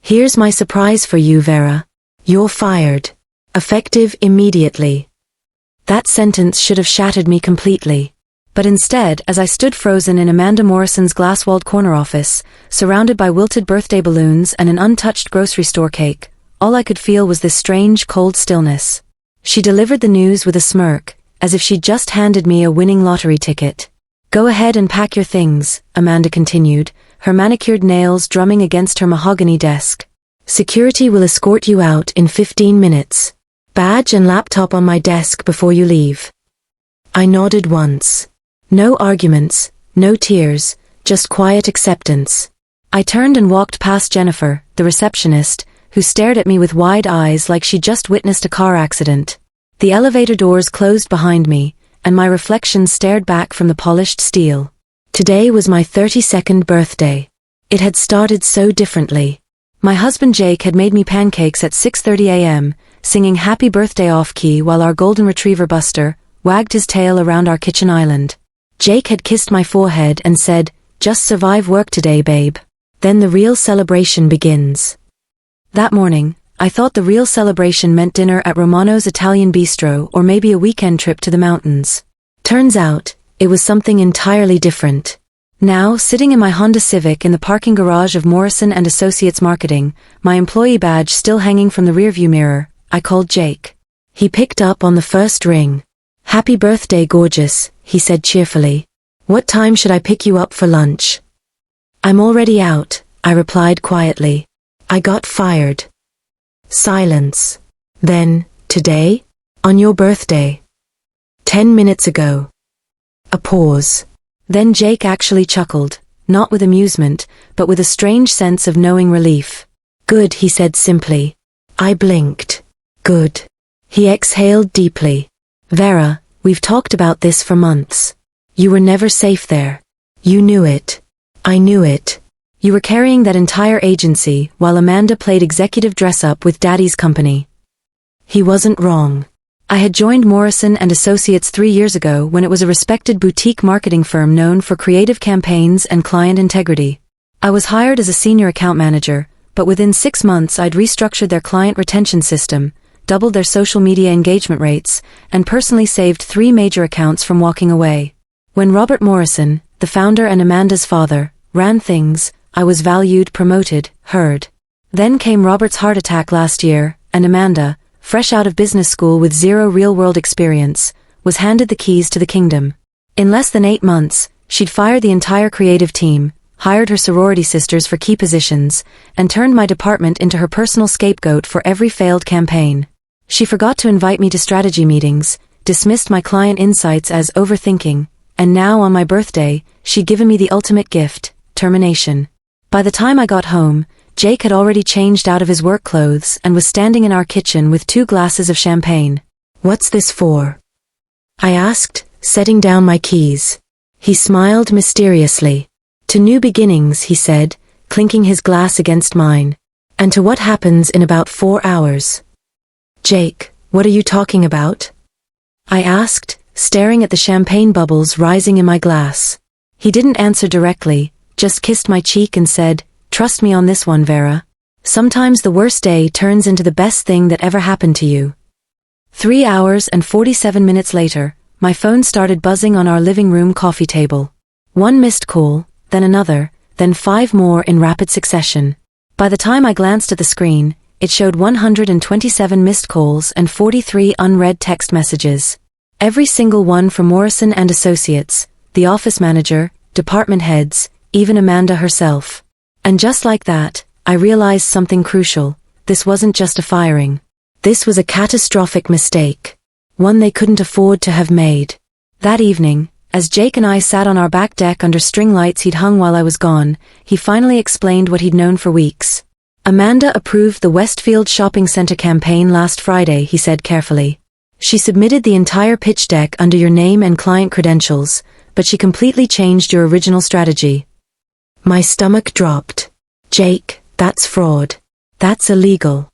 Here's my surprise for you, Vera. You're fired. Effective immediately. That sentence should have shattered me completely. But instead, as I stood frozen in Amanda Morrison's glass-walled corner office, surrounded by wilted birthday balloons and an untouched grocery store cake, all I could feel was this strange, cold stillness. She delivered the news with a smirk, as if she'd just handed me a winning lottery ticket. Go ahead and pack your things, Amanda continued, her manicured nails drumming against her mahogany desk. Security will escort you out in 15 minutes. Badge and laptop on my desk before you leave. I nodded once. No arguments, no tears, just quiet acceptance. I turned and walked past Jennifer, the receptionist, who stared at me with wide eyes like she'd just witnessed a car accident. The elevator doors closed behind me, and my reflection stared back from the polished steel. Today was my 32nd birthday. It had started so differently. My husband Jake had made me pancakes at 6:30 a.m., singing Happy Birthday off-key while our golden retriever Buster wagged his tail around our kitchen island. Jake had kissed my forehead and said, "Just survive work today, babe. Then the real celebration begins." That morning, I thought the real celebration meant dinner at Romano's Italian Bistro or maybe a weekend trip to the mountains. Turns out, it was something entirely different. Now, sitting in my Honda Civic in the parking garage of Morrison & Associates Marketing, my employee badge still hanging from the rearview mirror, I called Jake. He picked up on the first ring. "Happy birthday, gorgeous," he said cheerfully. "What time should I pick you up for lunch?" "I'm already out," I replied quietly. "I got fired." Silence. Then, today? On your birthday? 10 minutes ago. A pause. Then Jake actually chuckled, not with amusement, but with a strange sense of knowing relief. "Good," he said simply. I blinked. "Good." He exhaled deeply. "Vera, we've talked about this for months. You were never safe there. You knew it. I knew it. You were carrying that entire agency while Amanda played executive dress-up with Daddy's company." He wasn't wrong. I had joined Morrison & Associates 3 years ago when it was a respected boutique marketing firm known for creative campaigns and client integrity. I was hired as a senior account manager, but within 6 months I'd restructured their client retention system, doubled their social media engagement rates, and personally saved 3 major accounts from walking away. When Robert Morrison, the founder and Amanda's father, ran things, I was valued, promoted, heard. Then came Robert's heart attack last year, and Amanda, fresh out of business school with 0 real-world experience, was handed the keys to the kingdom. In less than 8 months, she'd fired the entire creative team, hired her sorority sisters for key positions, and turned my department into her personal scapegoat for every failed campaign. She forgot to invite me to strategy meetings, dismissed my client insights as overthinking, and now on my birthday, she'd given me the ultimate gift, termination. By the time I got home, Jake had already changed out of his work clothes and was standing in our kitchen with 2 glasses of champagne. "What's this for?" I asked, setting down my keys. He smiled mysteriously. "To new beginnings," he said, clinking his glass against mine. "And to what happens in about 4 hours. "Jake, what are you talking about?" I asked, staring at the champagne bubbles rising in my glass. He didn't answer directly, just kissed my cheek and said, "Trust me on this one, Vera. Sometimes the worst day turns into the best thing that ever happened to you." 3 hours and 47 minutes later, my phone started buzzing on our living room coffee table. 1 missed call, then another, then 5 more in rapid succession. By the time I glanced at the screen, it showed 127 missed calls and 43 unread text messages. Every single one from Morrison & Associates, the office manager, department heads, even Amanda herself. And just like that, I realized something crucial. This wasn't just a firing. This was a catastrophic mistake. One they couldn't afford to have made. That evening, as Jake and I sat on our back deck under string lights he'd hung while I was gone, he finally explained what he'd known for weeks. "Amanda approved the Westfield Shopping Center campaign last Friday," he said carefully. "She submitted the entire pitch deck under your name and client credentials, but she completely changed your original strategy." My stomach dropped. "Jake, that's fraud. That's illegal."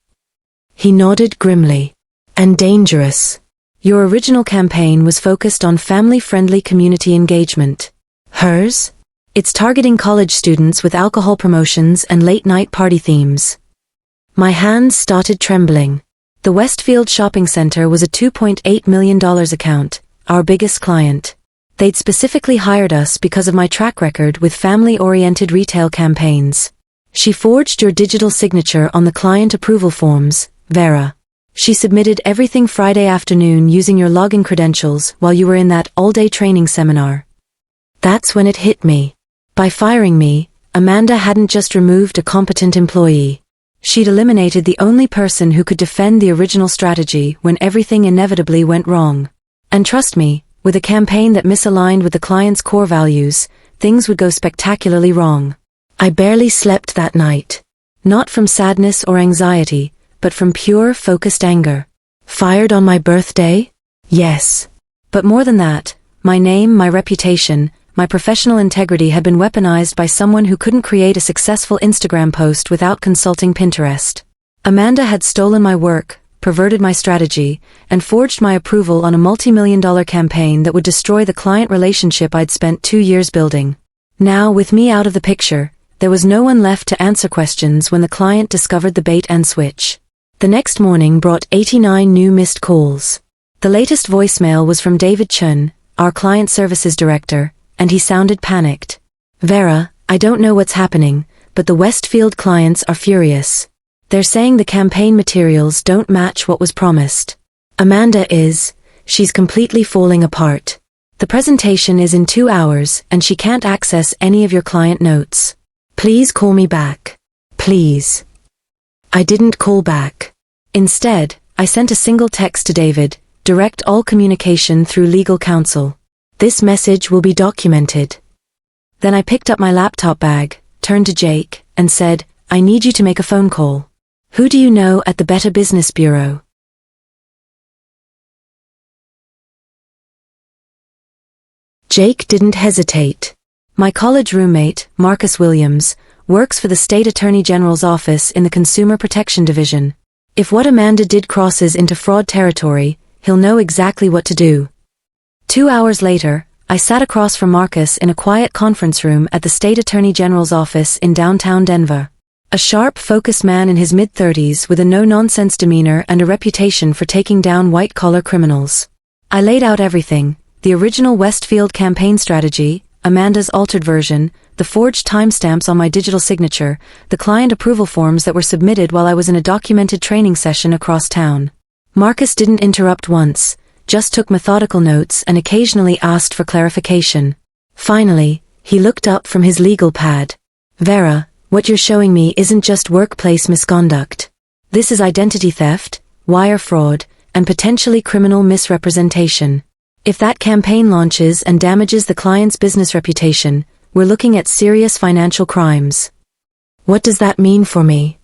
He nodded grimly. "And dangerous. Your original campaign was focused on family-friendly community engagement. Hers? It's targeting college students with alcohol promotions and late-night party themes. My hands started trembling. The Westfield Shopping Center was a $2.8 million account, our biggest client. They'd specifically hired us because of my track record with family-oriented retail campaigns. She forged your digital signature on the client approval forms, Vera. She submitted everything Friday afternoon using your login credentials while you were in that all-day training seminar. That's when it hit me. By firing me, Amanda hadn't just removed a competent employee. She'd eliminated the only person who could defend the original strategy when everything inevitably went wrong. And trust me, with a campaign that misaligned with the client's core values, things would go spectacularly wrong. I barely slept that night. Not from sadness or anxiety, but from pure, focused anger. Fired on my birthday? Yes. But more than that, my name, my reputation, my professional integrity had been weaponized by someone who couldn't create a successful Instagram post without consulting Pinterest. Amanda had stolen my work, perverted my strategy, and forged my approval on a multi-million-dollar campaign that would destroy the client relationship I'd spent 2 years building. Now, with me out of the picture, there was no one left to answer questions when the client discovered the bait and switch. The next morning brought 89 new missed calls. The latest voicemail was from David Chun, our client services director, and he sounded panicked. Vera, I don't know what's happening, but the Westfield clients are furious. They're saying the campaign materials don't match what was promised. Amanda she's completely falling apart. The presentation is in 2 hours and she can't access any of your client notes. Please call me back. Please. I didn't call back. Instead, I sent a single text to David, direct all communication through legal counsel. This message will be documented. Then I picked up my laptop bag, turned to Jake, and said, I need you to make a phone call. Who do you know at the Better Business Bureau? Jake didn't hesitate. My college roommate, Marcus Williams, works for the State Attorney General's office in the Consumer Protection Division. If what Amanda did crosses into fraud territory, he'll know exactly what to do. 2 hours later, I sat across from Marcus in a quiet conference room at the State Attorney General's office in downtown Denver. A sharp, focused man in his mid-30s with a no-nonsense demeanor and a reputation for taking down white-collar criminals. I laid out everything, the original Westfield campaign strategy, Amanda's altered version, the forged timestamps on my digital signature, the client approval forms that were submitted while I was in a documented training session across town. Marcus didn't interrupt once, just took methodical notes and occasionally asked for clarification. Finally, he looked up from his legal pad. Vera, what you're showing me isn't just workplace misconduct. This is identity theft, wire fraud, and potentially criminal misrepresentation. If that campaign launches and damages the client's business reputation, we're looking at serious financial crimes. What does that mean for me?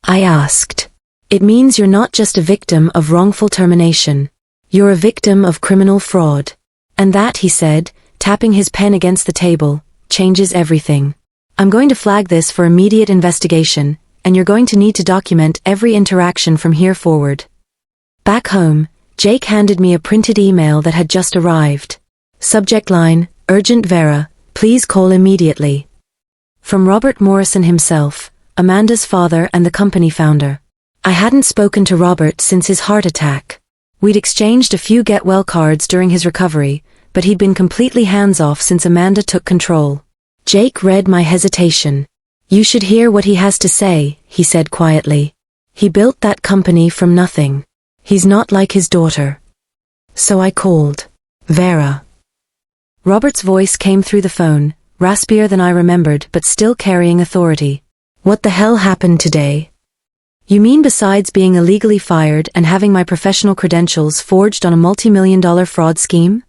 I asked. It means you're not just a victim of wrongful termination. You're a victim of criminal fraud. And that, he said, tapping his pen against the table, changes everything. I'm going to flag this for immediate investigation, and you're going to need to document every interaction from here forward. Back home, Jake handed me a printed email that had just arrived. Subject line, Urgent Vera, please call immediately. From Robert Morrison himself, Amanda's father and the company founder. I hadn't spoken to Robert since his heart attack. We'd exchanged a few get-well cards during his recovery, but he'd been completely hands-off since Amanda took control. Jake read my hesitation. You should hear what he has to say, he said quietly. He built that company from nothing. He's not like his daughter. So I called. Vera. Robert's voice came through the phone, raspier than I remembered but still carrying authority. What the hell happened today? You mean besides being illegally fired and having my professional credentials forged on a multi-million-dollar fraud scheme?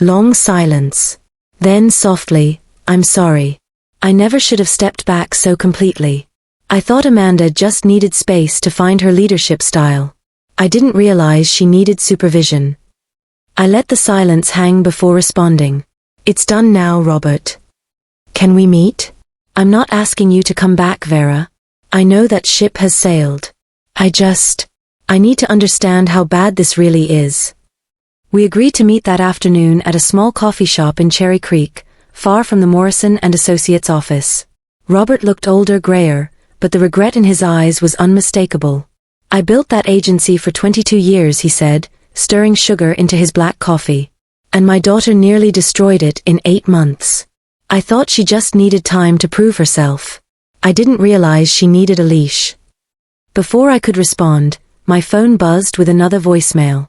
Long silence. Then softly, I'm sorry. I never should have stepped back so completely. I thought Amanda just needed space to find her leadership style. I didn't realize she needed supervision. I let the silence hang before responding. It's done now, Robert. Can we meet? I'm not asking you to come back, Vera. I know that ship has sailed. I need to understand how bad this really is. We agreed to meet that afternoon at a small coffee shop in Cherry Creek, far from the Morrison and Associates office. Robert looked older, grayer, but the regret in his eyes was unmistakable. "I built that agency for 22 years, he said, stirring sugar into his black coffee. "And my daughter nearly destroyed it in 8 months. I thought she just needed time to prove herself. I didn't realize she needed a leash." Before I could respond, my phone buzzed with another voicemail.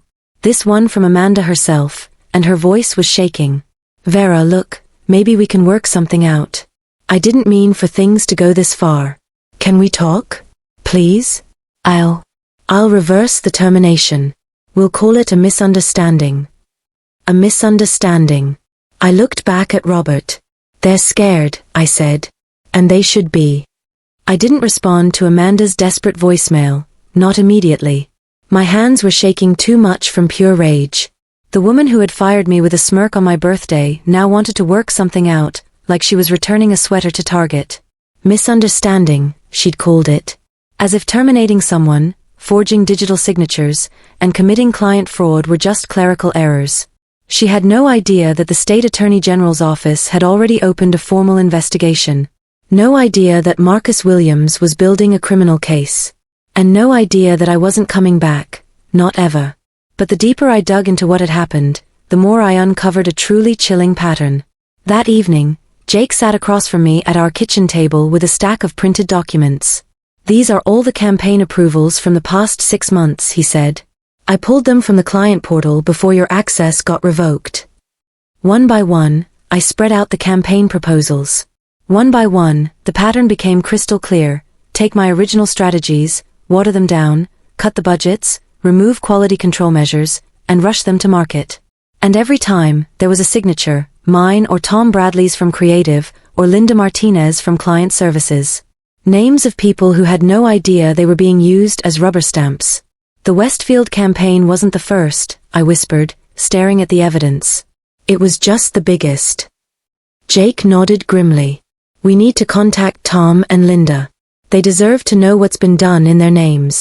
This one from Amanda herself, and her voice was shaking. "Vera, look, maybe we can work something out. I didn't mean for things to go this far. Can we talk? Please? I'll reverse the termination. We'll call it a misunderstanding." A misunderstanding. I looked back at Robert. "They're scared," I said. "And they should be." I didn't respond to Amanda's desperate voicemail, not immediately. My hands were shaking too much from pure rage. The woman who had fired me with a smirk on my birthday now wanted to work something out, like she was returning a sweater to Target. Misunderstanding, she'd called it. As if terminating someone, forging digital signatures, and committing client fraud were just clerical errors. She had no idea that the State Attorney General's office had already opened a formal investigation. No idea that Marcus Williams was building a criminal case. And no idea that I wasn't coming back, not ever. But the deeper I dug into what had happened, the more I uncovered a truly chilling pattern. That evening, Jake sat across from me at our kitchen table with a stack of printed documents. "These are all the campaign approvals from the past 6 months, he said. "I pulled them from the client portal before your access got revoked." One by one, I spread out the campaign proposals. One by one, the pattern became crystal clear. Take my original strategies, water them down, cut the budgets, remove quality control measures, and rush them to market. And every time, there was a signature, mine or Tom Bradley's from Creative, or Linda Martinez from Client Services. Names of people who had no idea they were being used as rubber stamps. "The Westfield campaign wasn't the first," I whispered, staring at the evidence. "It was just the biggest." Jake nodded grimly. "We need to contact Tom and Linda. They deserve to know what's been done in their names."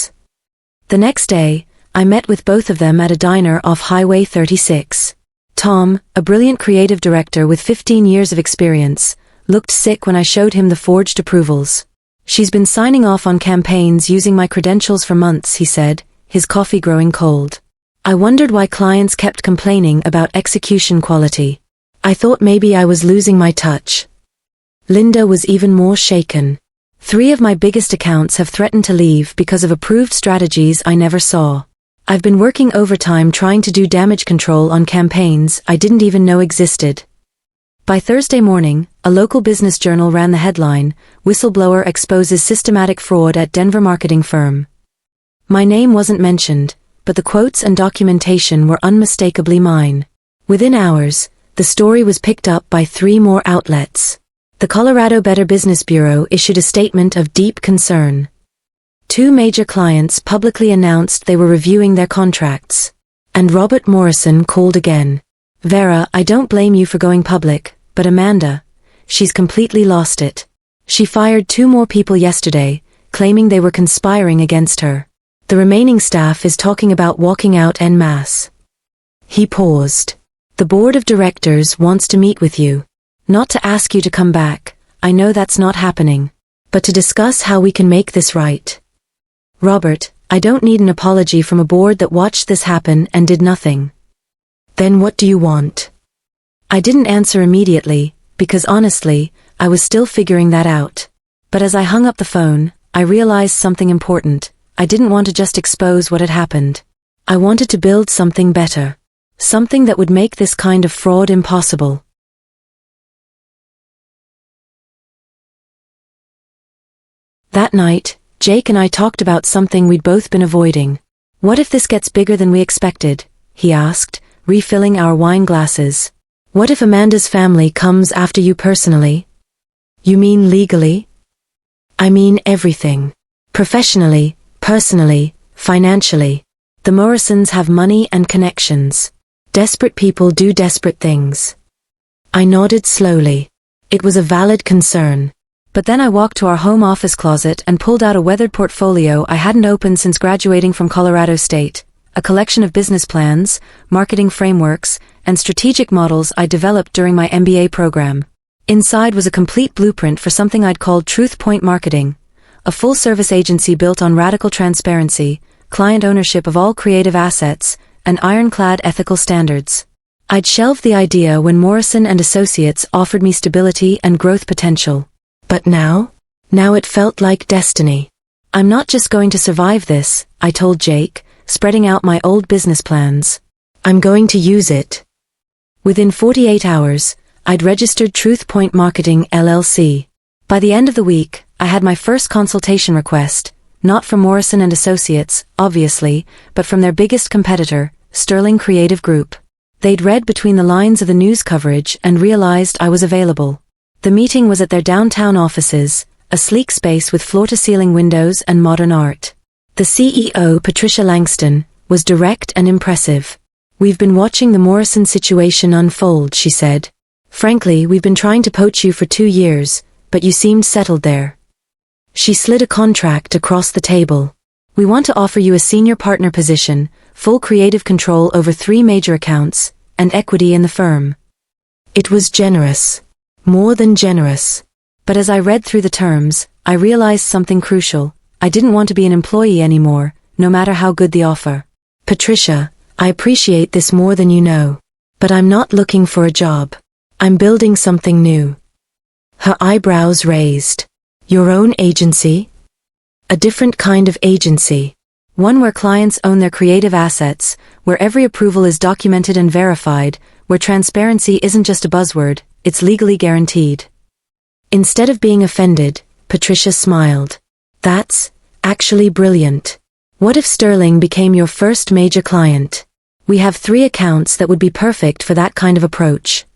The next day, I met with both of them at a diner off Highway 36. Tom, a brilliant creative director with 15 years of experience, looked sick when I showed him the forged approvals. "She's been signing off on campaigns using my credentials for months," he said, his coffee growing cold. I wondered why clients kept complaining about execution quality. I thought maybe I was losing my touch. Linda was even more shaken. 3 of my biggest accounts have threatened to leave because of approved strategies I never saw. I've been working overtime trying to do damage control on campaigns I didn't even know existed. By Thursday morning, a local business journal ran the headline, "Whistleblower exposes systematic fraud at Denver marketing firm." My name wasn't mentioned, but the quotes and documentation were unmistakably mine. Within hours, the story was picked up by 3 more outlets. The Colorado Better Business Bureau issued a statement of deep concern. 2 major clients publicly announced they were reviewing their contracts. And Robert Morrison called again. "Vera, I don't blame you for going public, but Amanda, she's completely lost it. She fired 2 more people yesterday, claiming they were conspiring against her. The remaining staff is talking about walking out en masse." He paused. "The board of directors wants to meet with you. Not to ask you to come back, I know that's not happening, but to discuss how we can make this right." "Robert, I don't need an apology from a board that watched this happen and did nothing." "Then what do you want?" I didn't answer immediately, because honestly, I was still figuring that out. But as I hung up the phone, I realized something important. I didn't want to just expose what had happened. I wanted to build something better. Something that would make this kind of fraud impossible. That night, Jake and I talked about something we'd both been avoiding. "What if this gets bigger than we expected?" he asked, refilling our wine glasses. "What if Amanda's family comes after you personally?" "You mean legally?" "I mean everything. Professionally, personally, financially. The Morrisons have money and connections. Desperate people do desperate things." I nodded slowly. It was a valid concern. But then I walked to our home office closet and pulled out a weathered portfolio I hadn't opened since graduating from Colorado State. A collection of business plans, marketing frameworks, and strategic models I developed during my MBA program. Inside was a complete blueprint for something I'd called Truth Point Marketing, a full-service agency built on radical transparency, client ownership of all creative assets, and ironclad ethical standards. I'd shelved the idea when Morrison and Associates offered me stability and growth potential. But now it felt like destiny. I'm not just going to survive this, I told Jake, spreading out my old business plans. I'm going to use it. Within 48 hours, I'd registered Truth Point Marketing LLC. By the end of the week, I had my first consultation request, not from Morrison and Associates, obviously, but from their biggest competitor, Sterling Creative Group. They'd read between the lines of the news coverage and realized I was available. The meeting was at their downtown offices, a sleek space with floor-to-ceiling windows and modern art. The CEO, Patricia Langston, was direct and impressive. "We've been watching the Morrison situation unfold," she said. "Frankly, we've been trying to poach you for 2 years, but you seemed settled there." She slid a contract across the table. "We want to offer you a senior partner position, full creative control over 3 major accounts, and equity in the firm." It was generous. More than generous. But as I read through the terms, I realized something crucial. I didn't want to be an employee anymore, no matter how good the offer. "Patricia, I appreciate this more than you know. But I'm not looking for a job. I'm building something new." Her eyebrows raised. "Your own agency?" "A different kind of agency. One where clients own their creative assets, where every approval is documented and verified, where transparency isn't just a buzzword, it's legally guaranteed." Instead of being offended, Patricia smiled. "That's actually brilliant. What if Sterling became your first major client? We have 3 accounts that would be perfect for that kind of approach."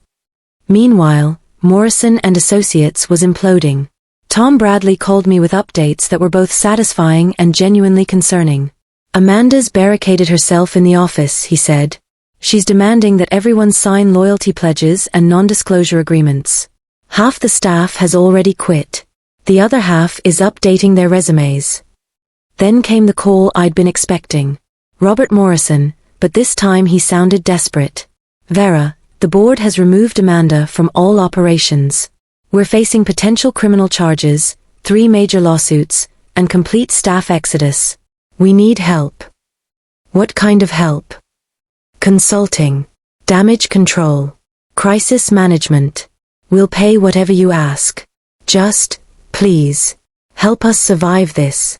Meanwhile, Morrison and Associates was imploding. Tom Bradley called me with updates that were both satisfying and genuinely concerning. "Amanda's barricaded herself in the office," he said. "She's demanding that everyone sign loyalty pledges and non-disclosure agreements. Half the staff has already quit. The other half is updating their resumes." Then came the call I'd been expecting. Robert Morrison, but this time he sounded desperate. "Vera, the board has removed Amanda from all operations. We're facing potential criminal charges, 3 major lawsuits, and complete staff exodus. We need help." "What kind of help?" "Consulting. Damage control. Crisis management. We'll pay whatever you ask. Just, please, help us survive this."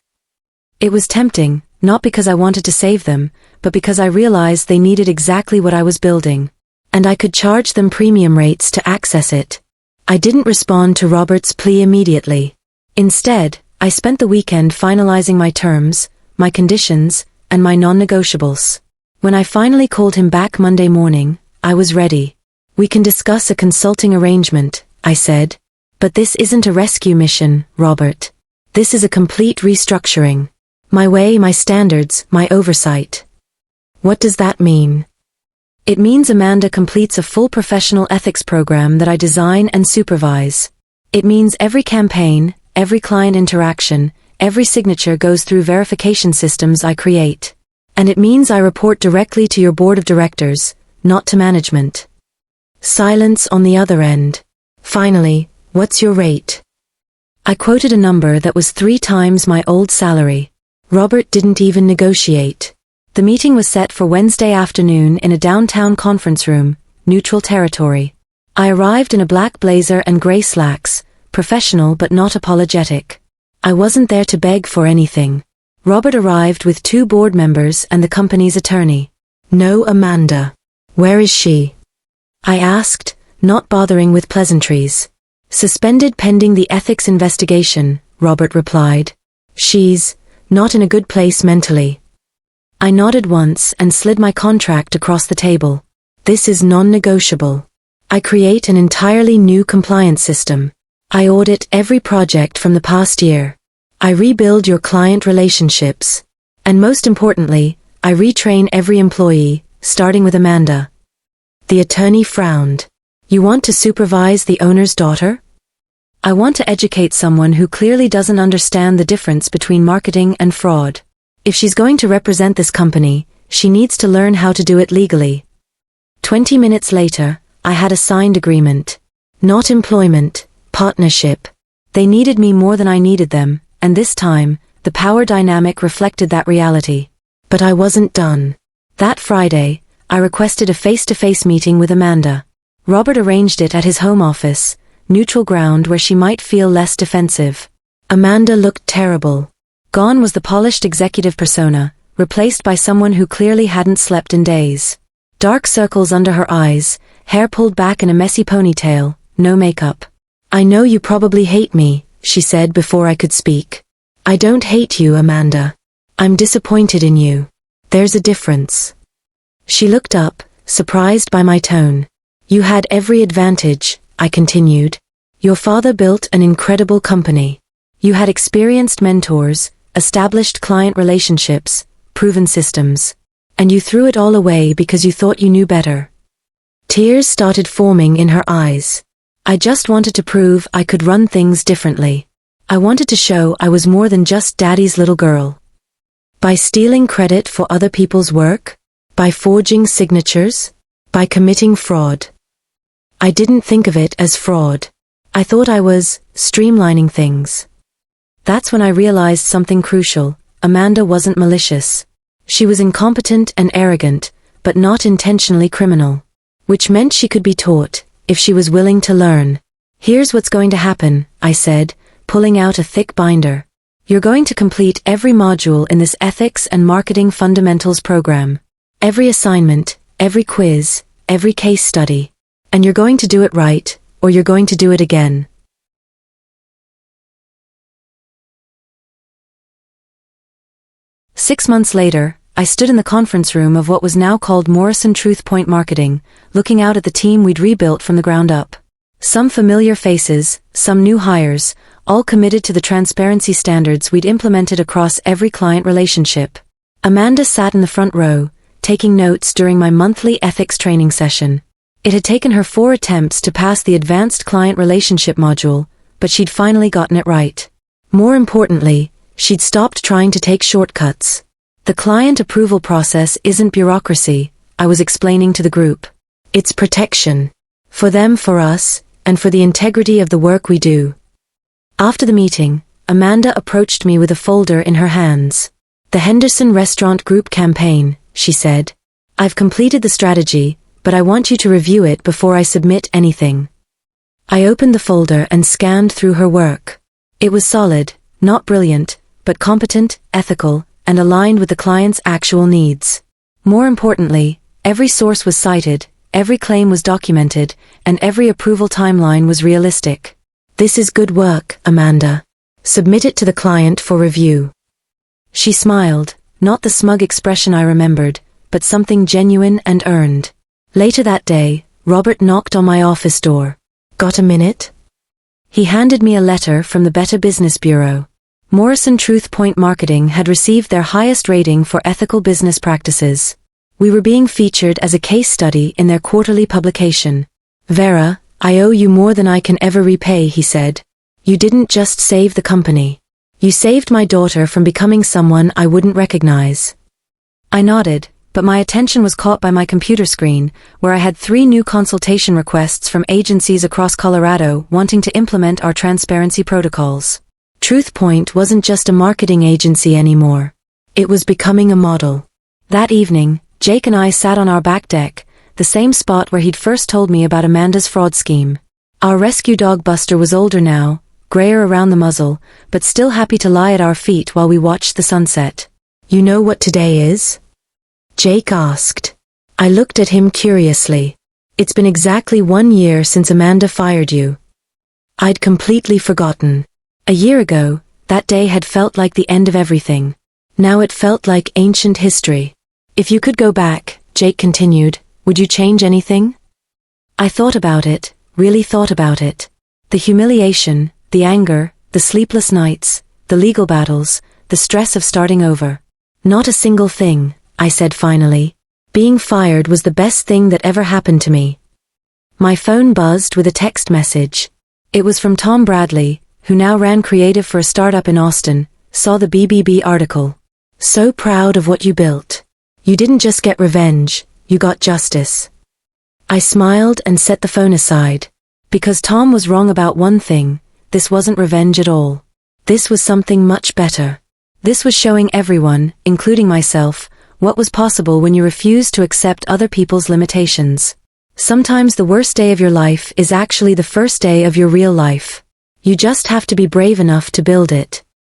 It was tempting, not because I wanted to save them, but because I realized they needed exactly what I was building. And I could charge them premium rates to access it. I didn't respond to Robert's plea immediately. Instead, I spent the weekend finalizing my terms, my conditions, and my non-negotiables. When I finally called him back Monday morning, I was ready. "We can discuss a consulting arrangement," I said. "But this isn't a rescue mission, Robert. This is a complete restructuring. My way, my standards, my oversight." "What does that mean?" "It means Amanda completes a full professional ethics program that I design and supervise. It means every campaign, every client interaction, every signature goes through verification systems I create. And it means I report directly to your board of directors, not to management." Silence on the other end. Finally, "What's your rate?" I quoted a number that was 3 times my old salary. Robert didn't even negotiate. The meeting was set for Wednesday afternoon in a downtown conference room, neutral territory. I arrived in a black blazer and gray slacks, professional but not apologetic. I wasn't there to beg for anything. Robert arrived with 2 board members and the company's attorney. "No Amanda. Where is she?" I asked, not bothering with pleasantries. "Suspended pending the ethics investigation," Robert replied. "She's not in a good place mentally." I nodded once and slid my contract across the table. "This is non-negotiable. I create an entirely new compliance system. I audit every project from the past year. I rebuild your client relationships. And most importantly, I retrain every employee, starting with Amanda." The attorney frowned. "You want to supervise the owner's daughter?" "I want to educate someone who clearly doesn't understand the difference between marketing and fraud. If she's going to represent this company, she needs to learn how to do it legally." 20 minutes later, I had a signed agreement. Not employment, partnership. They needed me more than I needed them, and this time, the power dynamic reflected that reality. But I wasn't done. That Friday, I requested a face-to-face meeting with Amanda. Robert arranged it at his home office, neutral ground where she might feel less defensive. Amanda looked terrible. Gone was the polished executive persona, replaced by someone who clearly hadn't slept in days. Dark circles under her eyes, hair pulled back in a messy ponytail, no makeup. "I know you probably hate me," she said before I could speak. "I don't hate you, Amanda. I'm disappointed in you. There's a difference." She looked up, surprised by my tone. "You had every advantage," I continued. "Your father built an incredible company. You had experienced mentors, established client relationships, proven systems. And you threw it all away because you thought you knew better." Tears started forming in her eyes. I just wanted to prove I could run things differently. I wanted to show I was more than just Daddy's little girl. By stealing credit for other people's work? By forging signatures? By committing fraud? I didn't think of it as fraud. I thought I was streamlining things. That's when I realized something crucial. Amanda wasn't malicious. She was incompetent and arrogant, but not intentionally criminal. Which meant she could be taught, if she was willing to learn. "Here's what's going to happen," I said, pulling out a thick binder. "You're going to complete every module in this Ethics and Marketing Fundamentals program. Every assignment, every quiz, every case study. And you're going to do it right, or you're going to do it again." Six months later, I stood in the conference room of what was now called Morrison Truth Point Marketing, looking out at the team we'd rebuilt from the ground up. Some familiar faces, some new hires, all committed to the transparency standards we'd implemented across every client relationship. Amanda sat in the front row, taking notes during my monthly ethics training session. It had taken her 4 attempts to pass the advanced client relationship module, but she'd finally gotten it right. More importantly, she'd stopped trying to take shortcuts. The client approval process isn't bureaucracy, I was explaining to the group. It's protection. For them, for us, and for the integrity of the work we do. After the meeting, Amanda approached me with a folder in her hands. "The Henderson Restaurant Group campaign," she said. "I've completed the strategy, but I want you to review it before I submit anything." I opened the folder and scanned through her work. It was solid, not brilliant, but competent, ethical, and aligned with the client's actual needs. More importantly, every source was cited, every claim was documented, and every approval timeline was realistic. "This is good work, Amanda. Submit it to the client for review." She smiled, not the smug expression I remembered, but something genuine and earned. Later that day, Robert knocked on my office door. "Got a minute?" He handed me a letter from the Better Business Bureau. Morrison Truth Point Marketing had received their highest rating for ethical business practices. We were being featured as a case study in their quarterly publication. "Vera, I owe you more than I can ever repay," he said. "You didn't just save the company. You saved my daughter from becoming someone I wouldn't recognize." I nodded, but my attention was caught by my computer screen, where I had 3 new consultation requests from agencies across Colorado wanting to implement our transparency protocols. TruthPoint wasn't just a marketing agency anymore. It was becoming a model. That evening, Jake and I sat on our back deck, the same spot where he'd first told me about Amanda's fraud scheme. Our rescue dog Buster was older now, grayer around the muzzle, but still happy to lie at our feet while we watched the sunset. "You know what today is?" Jake asked. I looked at him curiously. "It's been exactly 1 year since Amanda fired you." I'd completely forgotten. A year ago, that day had felt like the end of everything. Now it felt like ancient history. "If you could go back," Jake continued, "would you change anything?" I thought about it, really thought about it. The humiliation, the anger, the sleepless nights, the legal battles, the stress of starting over. "Not a single thing," I said finally. "Being fired was the best thing that ever happened to me." My phone buzzed with a text message. It was from Tom Bradley, who now ran creative for a startup in Austin, saw the BBB article. "So proud of what you built. You didn't just get revenge, you got justice." I smiled and set the phone aside. Because Tom was wrong about one thing, this wasn't revenge at all. This was something much better. This was showing everyone, including myself, what was possible when you refuse to accept other people's limitations. Sometimes the worst day of your life is actually the first day of your real life. You just have to be brave enough to build it.